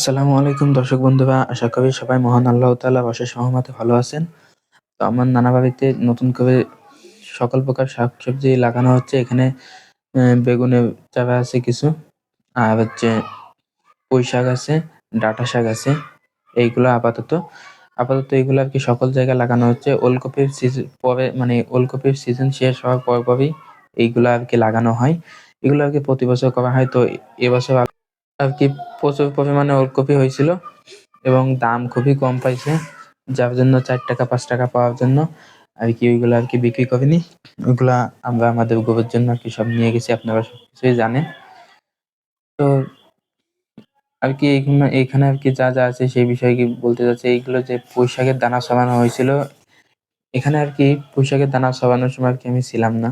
আসসালামু আলাইকুম দর্শক বন্ধুরা, আশা করি সবাই মহান আল্লাহ তাআলার অশেষ রহমতে ভালো আছেন। তো আমার নানা বাড়িতে নতুন করে সকল প্রকার শাকসবজি লাগানো হচ্ছে। এখানে বেগুনের চারা আছে কিছু, আর হচ্ছে পুঁই শাক আছে, ডাঁটা শাক আছে। এইগুলো আপাতত এগুলো আরকি সকল জায়গায় লাগানো হচ্ছে। ওলকপির পরে মানে ওলকপির সিজন শেষ হওয়ার পরই এইগুলা আরকি লাগানো হয়। এগুলো আরকি প্রতি বছর করা হয়। তো এবছর আরকি প্রচুর পরিমাণে ওলকপি হয়েছিল এবং দাম খুবই কম পাইছে। যার জন্য ৳৪ ৳৫ পাওয়ার জন্য আরকি ওইগুলা আরকি বিক্রি করিনি। ওইগুলা আমরা আমাদের গরুর জন্য আরকি সব নিয়ে গেছি। আপনারা সবকিছুই জানেন। তো আরকি এইখানে আরকি যা আছে সেই বিষয়ে কি বলতে চাচ্ছি, এইগুলো যে পুঁইশাকের দানা ছড়ানো হয়েছিল, এখানে আরকি পুঁইশাকের দানা ছড়ানোর সময় আরকি আমি ছিলাম না।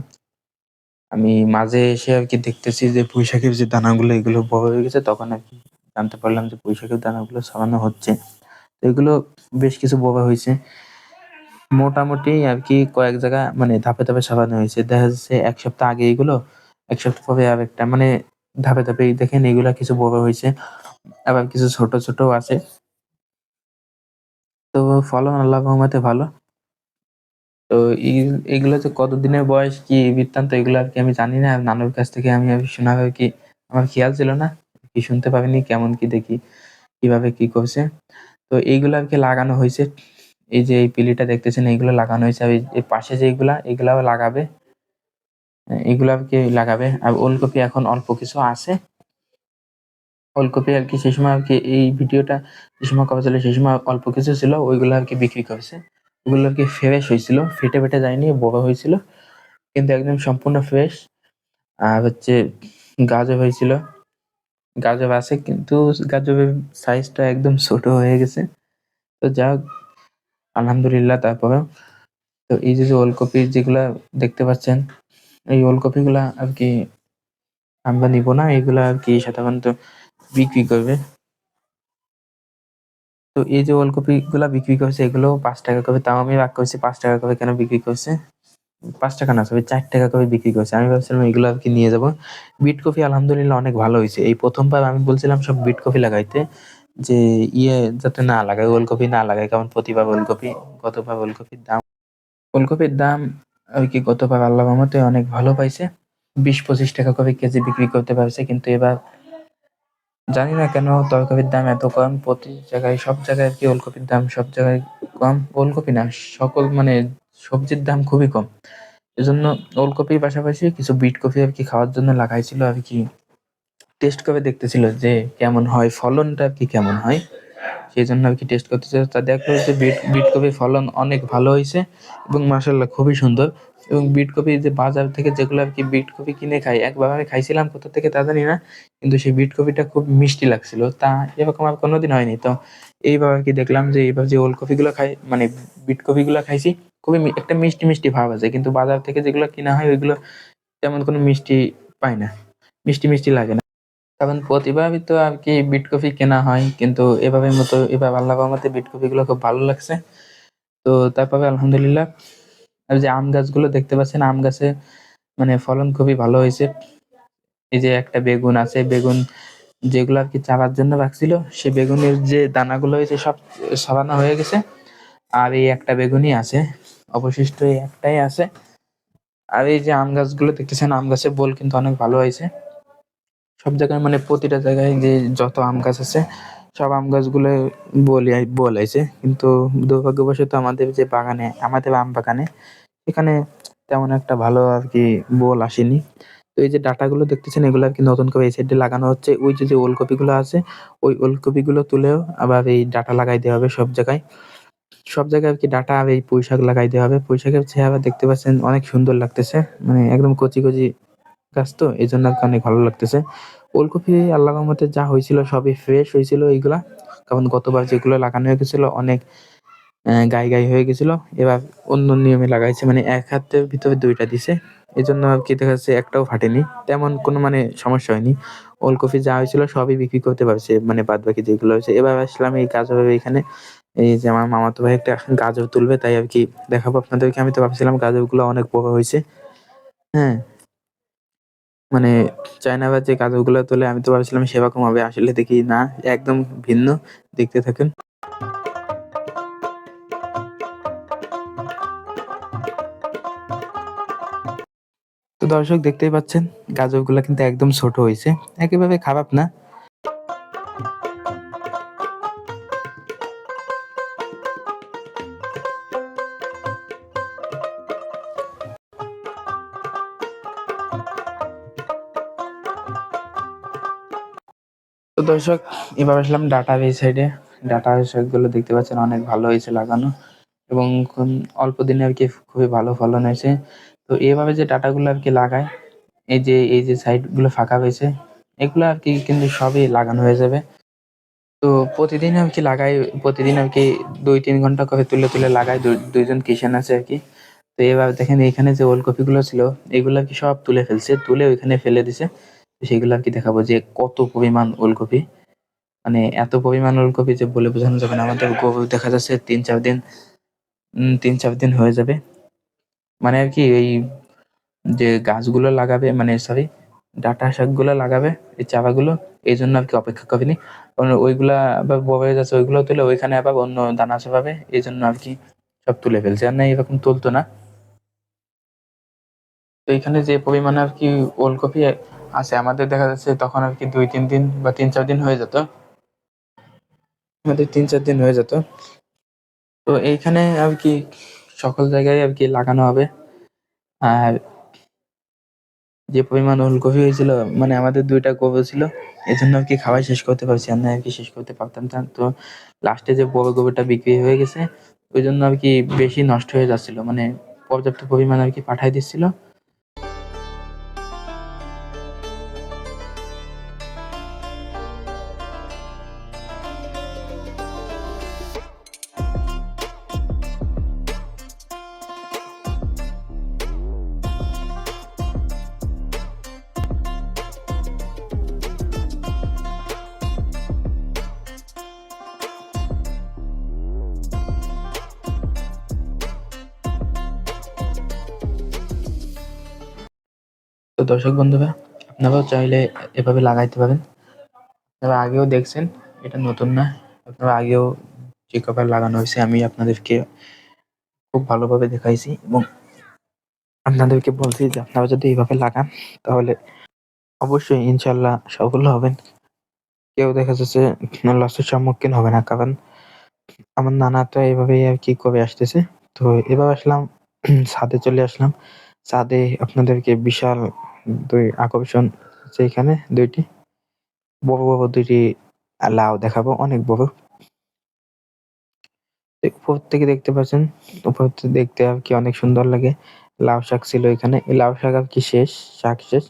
আমি মাঝে এসে আরকি দেখতেছি যে পুঁইশাকের যে দানাগুলো এগুলো বড় হয়ে গেছে, তখন আরকি জানতে পারলাম যে পুঁইশাকের দানাগুলো ছড়ানো হচ্ছে। তো এগুলো বেশ কিছু বড় হইছে। মোটামুটি আরকি কয়েক জায়গা মানে ধাপে ছড়ানো হয়েছে। দেখা যাচ্ছে ১ সপ্তাহ আগে এগুলো, ১ সপ্তাহ পরে আরেকটা, মানে ধাপে দেখেন এগুলা কিছু বড় হইছে। আবার কিছু ছোটও আছে। তো ফলন আল্লাহর রহমতে ভালো। তো এই এগুলো যে কতদিনের বয়স, কি বৃত্তান্ত, এগুলো আরকি আমি জানি না। নানুর কাছ থেকে আমি শোনা আরকি আমার খেয়াল ছিল না। কি শুনতে পারিনি কেমন কি দেখি, কিভাবে কি করছে। তো এইগুলো আরকি লাগানো হইছে। এই যে এই পিলিটা দেখতেছেন এইগুলো লাগানো হইছে। আর এই পাশে যেইগুলা এগুলাও লাগাবে। এগুলো আরকি লাগাবে। আর ওলকপি এখন অল্প কিছু আছে। ওলকপি আরকি সেই সময় আরকি এই ভিডিওটা যে সময় করা ছিল সেই সময় অল্প কিছু ছিল। ওইগুলো আরকি বিক্রি করছে। ওগুলো আরকি ফ্রেশ হইছিল। ফেটে যায়নি, বড় হয়েছিল। কিন্তু একদম সম্পূর্ণ ফ্রেশ। আর হচ্ছে গাজর হয়েছিল। গাজর আছে কিন্তু গাজরের সাইজটা একদম ছোট হয়ে গেছে। তো যা হোক, আলহামদুলিল্লাহ তারপরেও। তো এই যে ওলকপি যেগুলা দেখতে পাচ্ছেন, এই ওলকপিগুলা আরকি আমরা নিব না। এগুলা আরকি সাধারণত বিক্রি করবে। তো এই যে ওলকপিগুলা বিক্রি করছে এগুলোও ৳৫ করে। তাও আমি রাগ করছি, ৳৫ করে কেন বিক্রি করছে? ৳৫ না, সরি ৳৪ করে বিক্রি করছে। আমি ভাবছিলাম এগুলো আরকি নিয়ে যাবো। বিট কফি আলহামদুলিল্লাহ অনেক ভালো হইছে। এই ১ম বার আমি বলছিলাম সব বিট কফি লাগাইতে, যে যাতে না লাগাই, ওলকপি না লাগাই। কারণ প্রতিবার গতবার ওলকপির দাম আরকি গতবার আল্লাহর রহমতে অনেক ভালো পাইছে। ৳২০-৳২৫ করে কেজি বিক্রি করতে পারছে। কিন্তু এবার জানি না কেন তরকারির দাম এত কম। প্রতি জায়গায়, সব জায়গায় আরকি ওলকপির দাম সব জায়গায় কম। ওলকপি না, সকল মানে সবজির দাম খুবই কম। এজন্য ওলকপির পাশাপাশি কিছু বিট কফি আরকি খাওয়ার জন্য লাগাইছিল আরকি। টেস্ট করে দেখতেছিল যে কেমন হয়, ফলনটা আরকি কেমন হয়। সেজন্য আরকি টেস্ট করতেছে। তা দেখলো যে বিট কপির ফলন অনেক ভালো হইছে এবং মাশাআল্লাহ খুবই সুন্দর। এবং বিট কপি যে বাজার থেকে যেগুলো আরকি বিট কপি কিনে খাই, একবার আমি খাইছিলাম কোথা থেকে তা জানি না। কিন্তু সেই বিট কপিটা খুব মিষ্টি লাগছিল। তা এরকম আর কোনদিন হয়নি। তো এইবার আরকি দেখলাম যে এইবার যে ওলকপিগুলো খাই, মানে বিট কপিগুলো খাইছি, খুবই একটা মিষ্টি ভাব আছে। কিন্তু বাজার থেকে যেগুলো কিনা হয় ওইগুলো তেমন কোনো মিষ্টি পাই না। মিষ্টি লাগে না। কারণ প্রতিবারই তো আরকি বিট কফি কেনা হয়। কিন্তু এবার আল্লাহর রহমতে বিট কফিগুলো খুব ভালো লাগছে। তো তারপরে আলহামদুলিল্লাহ, আর যে আম গাছগুলো দেখতে পাচ্ছেন, আম গাছে মানে ফলন খুবই ভালো হইছে। এই যে একটা বেগুন আছে, বেগুন যেগুলো আরকি চারার জন্য রাখছিল, সেই বেগুনের যে দানাগুলো হয়েছে সব ছড়ানো হয়ে গেছে। আর এই একটা বেগুনই আছে। অবশিষ্ট এই একটাই আছে। আর এই যে আম গাছগুলো দেখতেছেন, আম গাছের বোল কিন্তু অনেক ভালো হয়েছে। সব জায়গায় মানে প্রতিটা জায়গায় যে যত আম গাছ আছে, সব আম গাছগুলো বোল আইছে। কিন্তু দুর্ভাগ্যবশত আমাদের আম বাগানে এখানে তেমন একটা ভালো আরকি বোল আসেনি। তো এই যে ডাঁটাগুলো দেখতেছেন এগুলো আরকি নতুন করে এই সাইডে লাগানো হচ্ছে। ওই যে ওলকপিগুলো আছে, ওই ওলকপিগুলো তুলেও আবার এই ডাঁটা লাগাই দেওয়া হবে সব জায়গায়। সব জায়গায় আরকি ডাঁটা আর এই পুঁইশাক লাগাই দেওয়া হবে। পুঁইশাকের চেহারা দেখতে পাচ্ছেন অনেক সুন্দর লাগতেছে। মানে একদম কচি গাছ তো এজন্য আরকি অনেক ভালো লাগতেছে। ওলকপি আল্লাহর রহমতে যা হইছিল সবই ফ্রেশ হইছিল এইগুলা। কারণ গতবার যেগুলো লাগানো হয়েছিল অনেক গাই হয়ে গেছিল। এবার অন্য নিয়মে লাগাইছে, মানে ১ হাতের ভিতরে ২ টা দিছে। এজন্য আরকি দেখা যাচ্ছে একটাও ফাটেনি। তেমন কোনো মানে সমস্যা হয়নি। ওলকপি যা হয়েছিল সবই বিক্রি করতে পারছে। মানে বাদবাকি যেগুলো হয়েছে। এবার আসলাম এই গাজরের এইখানে। এই যে আমার মামাতো ভাই একটা গাজর তুলবে, তাই আরকি দেখাবো আপনাদেরকে। আমি তো ভাবছিলাম গাজরগুলো অনেক বড় হইছে। হ্যাঁ? মানে চায়নাবাদ যে গাজরগুলো তোলে আমি তো ভাবছিলাম সেরকম হবে, আসলে দেখি না, একদম ভিন্ন। দেখতে থাকেন। তো দর্শক দেখতেই পাচ্ছেন গাজরগুলা কিন্তু একদম ছোট হইছে, একেবারে খারাপ না। তো দর্শক এবার আসলাম ডাটাবেস সাইডে। ডাটাবেস গুলো দেখতে পাচ্ছেন অনেক ভালো হয়েছে লাগানো, এবং অল্প দিনে আর কি খুবই ভালো ফলন হয়েছে। তো এভাবে যে ডাটাগুলো আর কি লাগায়, এই যে সাইড গুলো ফাঁকা হয়েছে, এগুলো আর কি কিন্তু সবই লাগানো হয়ে যাবে। তো প্রতিদিন আর কি লাগাই, প্রতিদিন আর কি 2-3 ঘন্টা করে তুলে তুলে লাগাই, দুইজন কিষান আছে আর কি। তো এবার দেখেন এখানে যে ওলকপি গুলো ছিল, এগুলো আর কি সব তুলে ফেলছে, তুলে ওইখানে ফেলে দিছে। তো সেগুলো আর কি দেখাবো যে কত পরিমাণ ওলকপি, মানে এত পরিমাণ ওলকপি যে বলে বোঝানো যাবে না। আমাদের গরু দেখা যাচ্ছে 3-4 দিন, 3-4 দিন হয়ে যাবে। মানে আর কি এই যে গাছগুলো লাগাবে, মানে সরি, ডাঁটা শাকগুলো লাগাবে, এই চারাগুলো, এই জন্য আর কি অপেক্ষা করেনি। কারণ ওইগুলা আবার বড় হয়ে যাচ্ছে, ওইগুলো তুলে ওইখানে আবার অন্য দানা চাপাবে, এই জন্য আর কি সব তুলে ফেলছে, আর না এরকম তুলতো না। তো এখানে যে পরিমাণে আর কি ওলকপি আছে, আমাদের দেখা যাচ্ছে তখন আর কি 2-3 দিন বা 3-4 দিন হয়ে যেত, আমাদের 3-4 দিন হয়ে যেত। তো এইখানে আর কি সকল জায়গায় আর কি লাগানো হবে। আর যে পরিমাণ ওলকপি হয়েছিল, মানে আমাদের 2টা গরু ছিল, এই জন্য আর কি খাওয়াই শেষ করতে পারছি, আর না আর কি শেষ করতে পারতাম না। তো লাস্টে যে বড় গরুটা বিক্রি হয়ে গেছে, ওই জন্য আর কি বেশি নষ্ট হয়ে যাচ্ছিল, মানে পর্যাপ্ত পরিমাণ আর কি পাঠাই দিচ্ছিল। তো দর্শক বন্ধুরা, আপনারাও চাইলে এভাবে লাগাইতে পারেন। আপনারা আগেও দেখছেন, এটা নতুন না, আপনারা আগেও যে কভার লাগানো হয়েছে আমি আপনাদেরকে খুব ভালোভাবে দেখাইছি, এবং আপনাদেরকে বলছি যে আপনারা যদি এইভাবে লাগান তাহলে অবশ্যই ইনশাল্লাহ সফল হবেন। কেউ দেখা যাচ্ছে লসের সম্মুখীন হবে না, কারণ আমার নানা তো এভাবেই আর কি করে আসতেছে। তো এবার আসলাম ছাদে চলে আসলাম। ছাদে আপনাদেরকে বিশাল 2 আকর্ষণ আছে এখানে, 2টি বড় বড় 2টি লাউ দেখাবো, অনেক বড়। উপর থেকে দেখতে পাচ্ছেন, উপর থেকে দেখতে আর কি অনেক সুন্দর লাগে। লাউ শাক ছিল এখানে, এই লাউ শাক আর কি শেষ, শাক শেষ।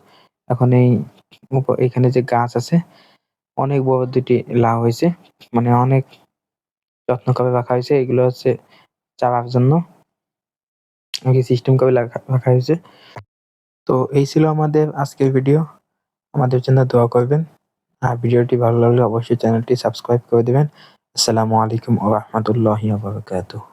এখন এই এখানে যে গাছ আছে, অনেক বড় 2টি লাউ হয়েছে, মানে অনেক যত্ন করে রাখা হয়েছে। এগুলো হচ্ছে চারার জন্য আগে সিস্টেম করে রাখা হয়েছে। তো এই ছিল আমাদের আজকের ভিডিও। আমাদের জন্য দোয়া করবেন। আর ভিডিওটি ভালো লাগলে অবশ্যই চ্যানেলটি সাবস্ক্রাইব করে দিবেন। আসসালামু আলাইকুম ওয়া রাহমাতুল্লাহি ওয়া বারাকাতুহু।